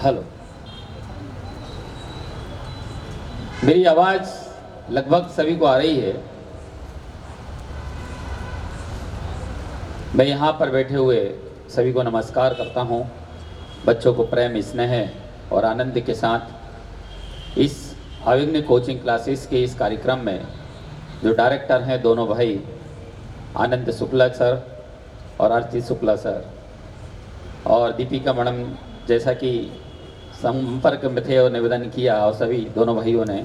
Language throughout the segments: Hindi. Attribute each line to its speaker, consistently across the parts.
Speaker 1: हेलो, मेरी आवाज़ लगभग सभी को आ रही है। मैं यहाँ पर बैठे हुए सभी को नमस्कार करता हूँ। बच्चों को प्रेम, स्नेह और आनंद के साथ इस अभिज्ञ कोचिंग क्लासेस के इस कार्यक्रम में जो डायरेक्टर हैं, दोनों भाई आनंद शुक्ला सर और आरती शुक्ला सर और दीपिका मैडम, जैसा कि संपर्क में थे और निवेदन किया और सभी दोनों भाइयों ने,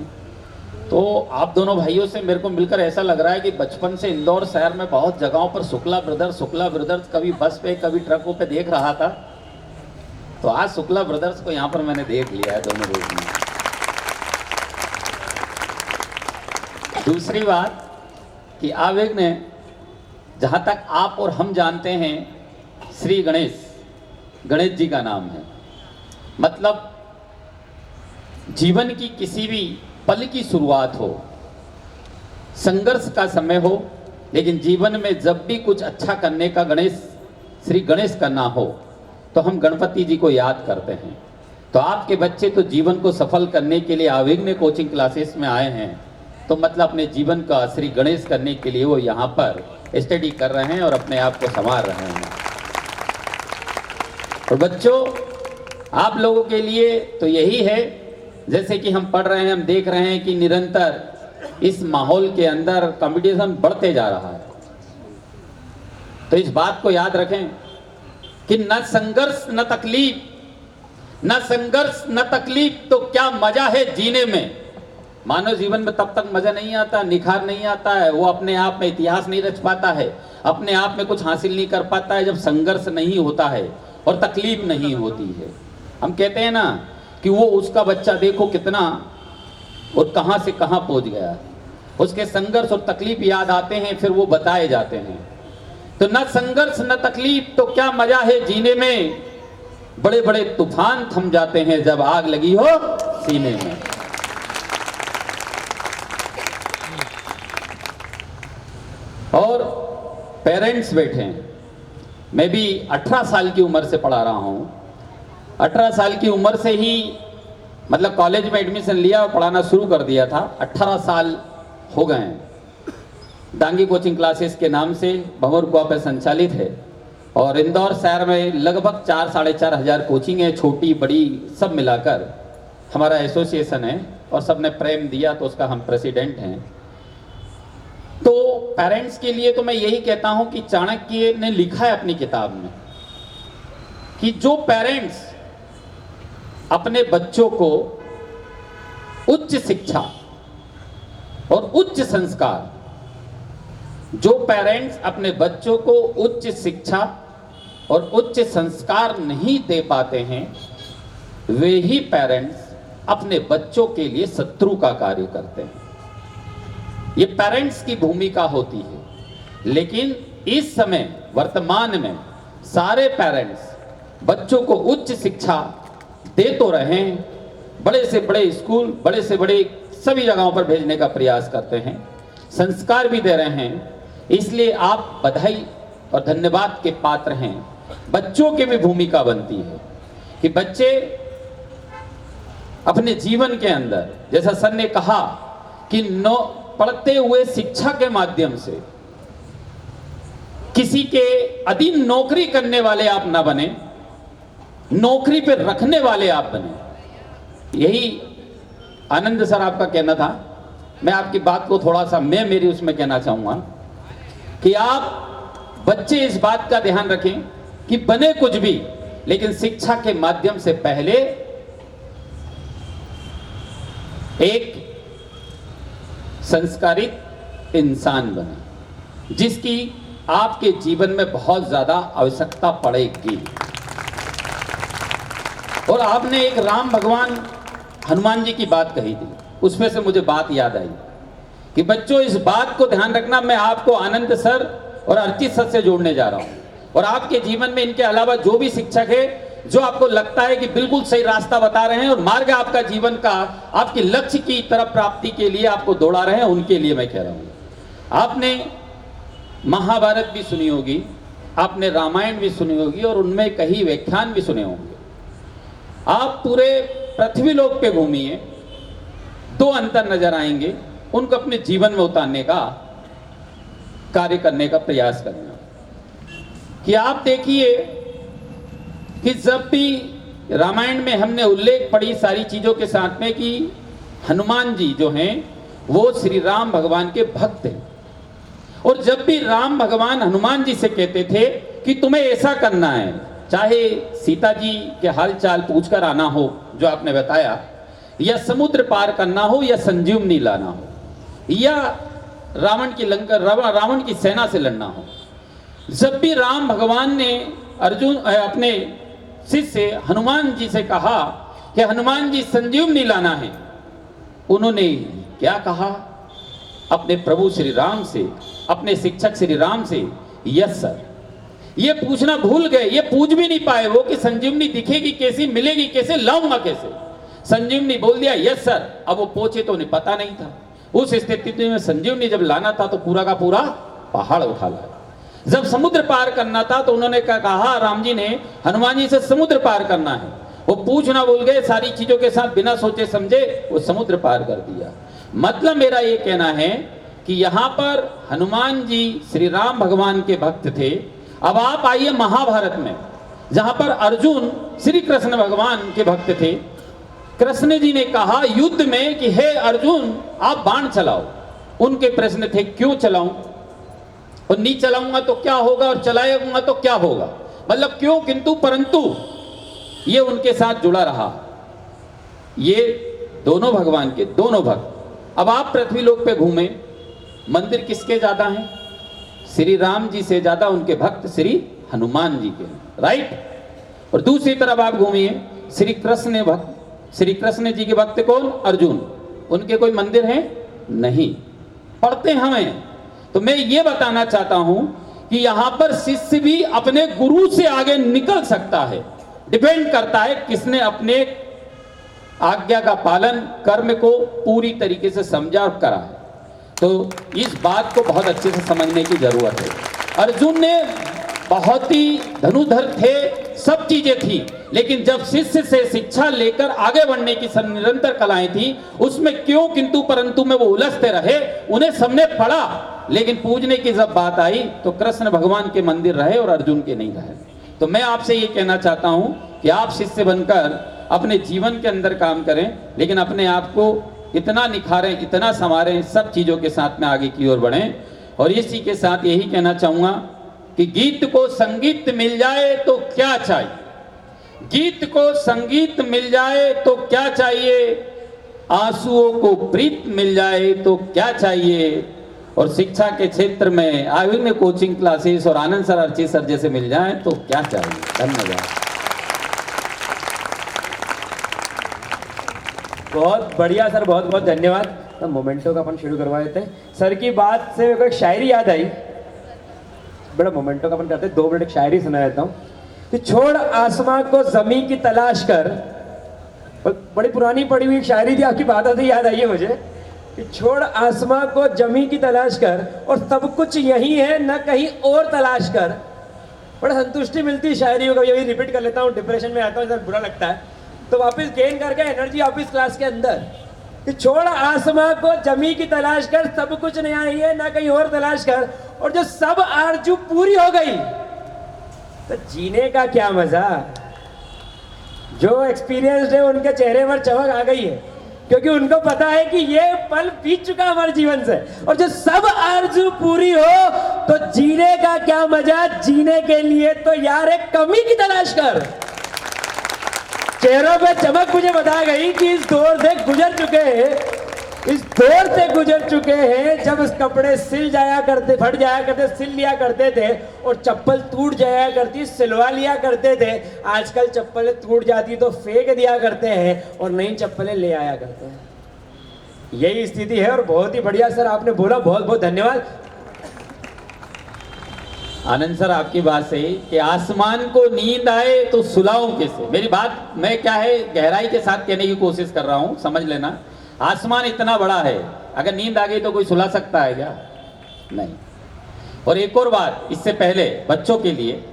Speaker 1: तो आप दोनों भाइयों से मेरे को मिलकर ऐसा लग रहा है कि बचपन से इंदौर शहर में बहुत जगहों पर शुक्ला ब्रदर्स कभी बस पे कभी ट्रकों पे देख रहा था। तो आज शुक्ला ब्रदर्स को यहाँ पर मैंने देख लिया है दोनों रूप में। दूसरी बात कि आवेग ने, जहाँ तक आप और हम जानते हैं, श्री गणेश जी का नाम है। मतलब जीवन की किसी भी पल की शुरुआत हो, संघर्ष का समय हो, लेकिन जीवन में जब भी कुछ अच्छा करने का श्री गणेश करना हो तो हम गणपति जी को याद करते हैं। तो आपके बच्चे तो जीवन को सफल करने के लिए आवेग कोचिंग क्लासेस में आए हैं, तो मतलब अपने जीवन का श्री गणेश करने के लिए वो यहाँ पर स्टडी कर रहे हैं और अपने आप को संवार रहे हैं। और बच्चों, आप लोगों के लिए तो यही है, जैसे कि हम पढ़ रहे हैं, हम देख रहे हैं कि निरंतर इस माहौल के अंदर कंपटीशन बढ़ते जा रहा है। तो इस बात को याद रखें कि न संघर्ष न तकलीफ तो क्या मजा है जीने में। मानव जीवन में तब तक मजा नहीं आता, निखार नहीं आता है, वो अपने आप में इतिहास नहीं रच पाता है, अपने आप में कुछ हासिल नहीं कर पाता है जब संघर्ष नहीं होता है और तकलीफ नहीं होती है। हम कहते हैं ना कि वो उसका बच्चा देखो कितना और कहां से कहां पहुंच गया, उसके संघर्ष और तकलीफ याद आते हैं, फिर वो बताए जाते हैं। तो न संघर्ष न तकलीफ तो क्या मजा है जीने में, बड़े बड़े तूफान थम जाते हैं जब आग लगी हो सीने में। और पेरेंट्स बैठे हैं, मैं भी 18 साल की उम्र से पढ़ा रहा हूं। 18 साल की उम्र से ही मतलब कॉलेज में एडमिशन लिया और पढ़ाना शुरू कर दिया था। 18 साल हो गए हैं। डांगी कोचिंग क्लासेस के नाम से भंवरकुआ पे संचालित है और इंदौर शहर में लगभग 4-4.5 हज़ार कोचिंग है, छोटी बड़ी सब मिलाकर हमारा एसोसिएशन है और सबने प्रेम दिया तो उसका हम प्रेसिडेंट हैं। तो पेरेंट्स के लिए तो मैं यही कहता हूं कि चाणक्य ने लिखा है अपनी किताब में कि जो पेरेंट्स अपने बच्चों को उच्च शिक्षा और उच्च संस्कार, जो पेरेंट्स अपने बच्चों को उच्च शिक्षा और उच्च संस्कार नहीं दे पाते हैं, वे ही पेरेंट्स अपने बच्चों के लिए शत्रु का कार्य करते हैं। ये पेरेंट्स की भूमिका होती है। लेकिन इस समय वर्तमान में सारे पेरेंट्स बच्चों को उच्च शिक्षा दे तो रहे हैं, बड़े से बड़े स्कूल, बड़े से बड़े सभी जगहों पर भेजने का प्रयास करते हैं, संस्कार भी दे रहे हैं। इसलिए आप बधाई और धन्यवाद के पात्र हैं। बच्चों की भी भूमिका बनती है कि बच्चे अपने जीवन के अंदर, जैसा सर ने कहा कि पढ़ते हुए शिक्षा के माध्यम से किसी के अधीन नौकरी करने वाले आप ना बने, नौकरी पे रखने वाले आप बने। यही आनंद सर आपका कहना था। मैं आपकी बात को थोड़ा सा मेरी उसमें कहना चाहूंगा कि आप बच्चे इस बात का ध्यान रखें कि बने कुछ भी, लेकिन शिक्षा के माध्यम से पहले एक संस्कारित इंसान बने, जिसकी आपके जीवन में बहुत ज्यादा आवश्यकता पड़ेगी। और आपने एक राम भगवान हनुमान जी की बात कही थी, उसमें से मुझे बात याद आई कि बच्चों इस बात को ध्यान रखना, मैं आपको आनंद सर और अर्चित सर से जोड़ने जा रहा हूं और आपके जीवन में इनके अलावा जो भी शिक्षक है, जो आपको लगता है कि बिल्कुल सही रास्ता बता रहे हैं और मार्ग आपका जीवन का आपके लक्ष्य की तरफ प्राप्ति के लिए आपको दौड़ा रहे हैं, उनके लिए मैं कह रहा हूं। आपने महाभारत भी सुनी होगी, आपने रामायण भी सुनी होगी और उनमें कई व्याख्यान भी सुने होंगे। आप पूरे पृथ्वी लोक पे घूमिए, दो अंतर नजर आएंगे, उनको अपने जीवन में उतारने का कार्य करने का प्रयास करना। कि आप देखिए कि जब भी रामायण में हमने उल्लेख पढ़ी सारी चीजों के साथ में कि हनुमान जी जो हैं वो श्री राम भगवान के भक्त हैं, और जब भी राम भगवान हनुमान जी से कहते थे कि तुम्हें ऐसा करना है, चाहे सीता जी के हाल चाल पूछ कर आना हो जो आपने बताया, या समुद्र पार करना हो, या संजीवनी लाना हो, या रावण की सेना से लड़ना हो, जब भी राम भगवान ने अपने शिष्य हनुमान जी से कहा कि हनुमान जी संजीवनी लाना है, उन्होंने क्या कहा अपने प्रभु श्री राम से, अपने शिक्षक श्री राम से? Yes sir. ये पूछना भूल गए, ये पूछ भी नहीं पाए वो कि संजीवनी दिखेगी कैसी, मिलेगी कैसे, लाऊंगा कैसे। संजीवनी बोल दिया यस सर। अब वो पहुंचे तो उन्हें पता नहीं था, उस स्थिति में संजीवनी जब लाना था तो पूरा का पूरा पहाड़ उठा लाया। जब समुद्र पार करना था तो उन्होंने कहा, राम जी ने हनुमान जी से समुद्र पार करना है, वो पूछना भूल गए, सारी चीजों के साथ बिना सोचे समझे वो समुद्र पार कर दिया। मतलब मेरा ये कहना है कि यहाँ पर हनुमान जी श्री राम भगवान के भक्त थे। अब आप आइए महाभारत में, जहां पर अर्जुन श्री कृष्ण भगवान के भक्त थे। कृष्ण जी ने कहा युद्ध में कि हे अर्जुन आप बाण चलाओ। उनके प्रश्न थे क्यों चलाऊं, और नहीं चलाऊंगा तो क्या होगा, और चलाऊंगा तो क्या होगा, मतलब क्यों, किंतु परंतु, ये उनके साथ जुड़ा रहा। ये दोनों भगवान के दोनों भक्त। अब आप पृथ्वी लोक पे घूमे, मंदिर किसके ज्यादा हैं? श्री राम जी से ज्यादा उनके भक्त श्री हनुमान जी के, राइट। और दूसरी तरफ आप घूमिए, श्री कृष्ण जी के भक्त कौन? अर्जुन। उनके कोई मंदिर है? नहीं, पढ़ते हमें। तो मैं ये बताना चाहता हूं कि यहां पर शिष्य भी अपने गुरु से आगे निकल सकता है। डिपेंड करता है किसने अपने आज्ञा का पालन, कर्म को पूरी तरीके से समझा और करा है। तो इस बात को बहुत अच्छे से समझने की जरूरत है। अर्जुन ने बहुत ही धनुधर थे, सब चीजें थी, लेकिन जब शिष्य से शिक्षा लेकर आगे बढ़ने की निरंतर कलाएं थी, उसमें क्यों किंतु परंतु में वो उलझते रहे। उन्हें सबने पढ़ा, लेकिन पूजने की जब बात आई तो कृष्ण भगवान के मंदिर रहे और अर्जुन के नहीं रहे। तो मैं आपसे ये कहना चाहता हूं कि आप शिष्य बनकर अपने जीवन के अंदर काम करें, लेकिन अपने आप को इतना निखारें, इतना संवारें, सब चीजों के साथ में आगे की ओर बढ़ें। और इसी के साथ यही कहना चाहूंगा कि गीत को संगीत मिल जाए तो क्या चाहिए, गीत को संगीत मिल जाए तो क्या चाहिए, आंसुओं को प्रीत मिल जाए तो क्या चाहिए, और शिक्षा के क्षेत्र में आविर्न कोचिंग क्लासेस और आनंद सर, अर्चित सर जैसे मिल जाए तो क्या चाहिए। धन्यवाद।
Speaker 2: बहुत बढ़िया सर, बहुत बहुत धन्यवाद। तो मोमेंटो का अपन शुरू करवा देते हैं। सर की बात से मेरे को एक शायरी याद आई, बड़ा मोमेंटो का अपन करते हैं। 2 मिनट शायरी सुना देता हूँ कि छोड़ आसमां को जमी की तलाश कर। बड़ी पुरानी पड़ी हुई शायरी थी, आपकी बातों से याद आई है मुझे कि छोड़ आसमां को जमी की तलाश कर, और सब कुछ यही है न कहीं और तलाश कर। बड़ा संतुष्टि मिलती है शायरी को। कभी रिपीट कर लेता हूँ, डिप्रेशन में आता हूँ, सर बुरा लगता है, तो वापस गेन करके एनर्जी वापस क्लास के अंदर कि छोड़ आसमां को जमी की तलाश कर, सब कुछ नया ही है ना कहीं और तलाश कर, और जो सब आरजू पूरी हो गई तो जीने का क्या मजा। जो एक्सपीरियंस्ड है उनके चेहरे पर चमक आ गई है, क्योंकि उनको पता है कि ये पल बीत चुका हमारे जीवन से। और जो सब आरजू पूरी हो तो जीने का क्या मजा। जीने के लिए तो यार एक कमी की तलाश कर। चेहरों पे चमक मुझे बता गई कि इस दौर से गुजर चुके हैं, इस दौर से गुजर चुके हैं जब कपड़े सिल जाया करते, फट जाया करते, सिल लिया करते थे, और चप्पल टूट जाया करती, सिलवा लिया करते थे। आजकल चप्पलें टूट जाती तो फेंक दिया करते हैं और नई चप्पलें ले आया करते हैं। यही स्थिति है। और बहुत ही बढ़िया सर आपने बोला, बहुत बहुत धन्यवाद।
Speaker 1: आनंद सर, आपकी बात सही कि आसमान को नींद आए तो सुलाओ कैसे। मेरी बात मैं क्या है गहराई के साथ कहने की कोशिश कर रहा हूं, समझ लेना। आसमान इतना बड़ा है, अगर नींद आ गई तो कोई सुला सकता है क्या? नहीं। और एक और बात इससे पहले बच्चों के लिए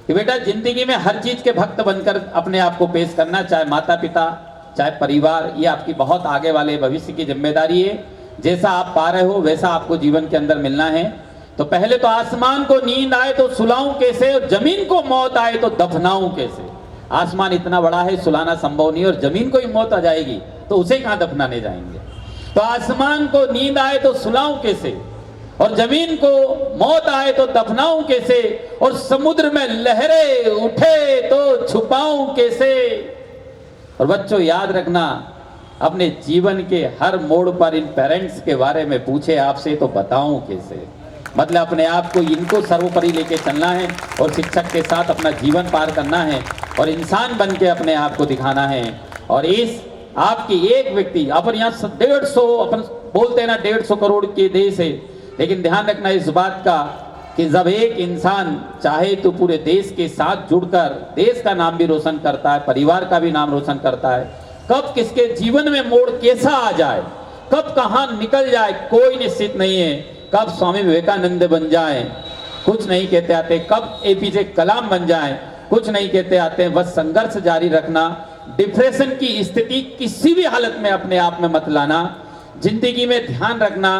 Speaker 1: कि बेटा जिंदगी में हर चीज के भक्त बनकर अपने आप को पेश करना, चाहे माता पिता, चाहे परिवार, ये आपकी बहुत आगे वाले भविष्य की जिम्मेदारी है। जैसा आप पा रहे हो वैसा आपको जीवन के अंदर मिलना है। तो पहले तो आसमान को नींद आए तो सुलाऊं कैसे, और जमीन को मौत आए तो दफनाऊं कैसे। आसमान इतना बड़ा है, सुलाना संभव नहीं, और जमीन को ही मौत आ जाएगी तो उसे कहां दफनाने जाएंगे। तो आसमान को नींद आए तो सुलाऊं कैसे, और जमीन को मौत आए तो दफनाऊं कैसे, और समुद्र में लहरें उठे तो छुपाऊं कैसे। और बच्चों याद रखना, अपने जीवन के हर मोड़ पर इन पेरेंट्स के बारे में पूछे आपसे तो बताऊं कैसे। मतलब अपने आप को इनको सर्वोपरि लेके चलना है और शिक्षक के साथ अपना जीवन पार करना है और इंसान बन के अपने आप को दिखाना है। और इस आपकी एक व्यक्ति, अपन यहाँ 150, अपन बोलते हैं ना 150 करोड़ के देश है, लेकिन ध्यान रखना इस बात का कि जब एक इंसान चाहे तो पूरे देश के साथ जुड़कर देश का नाम भी रोशन करता है, परिवार का भी नाम रोशन करता है। कब किसके जीवन में मोड़ कैसा आ जाए, कब कहाँ निकल जाए कोई निश्चित नहीं है। कब स्वामी विवेकानंद बन जाए कुछ नहीं कहते आते, कब एपीजे कलाम बन जाए कुछ नहीं कहते आते। बस संघर्ष जारी रखना, डिप्रेशन की स्थिति किसी भी हालत में अपने आप में मत लाना। जिंदगी में ध्यान रखना,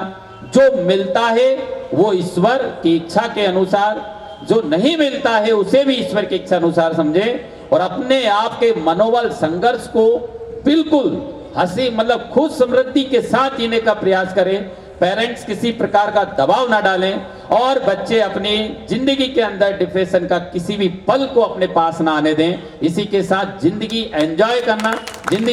Speaker 1: जो मिलता है वो ईश्वर की इच्छा के अनुसार, जो नहीं मिलता है उसे भी ईश्वर की इच्छा अनुसार समझे, और अपने आप के मनोबल संघर्ष को बिल्कुल हंसी मतलब खुद समृद्धि के साथ जीने का प्रयास करें। पेरेंट्स किसी प्रकार का दबाव ना डालें और बच्चे अपनी जिंदगी के अंदर डिप्रेशन का किसी भी पल को अपने पास ना आने दें। इसी के साथ जिंदगी एंजॉय करना, जिंदगी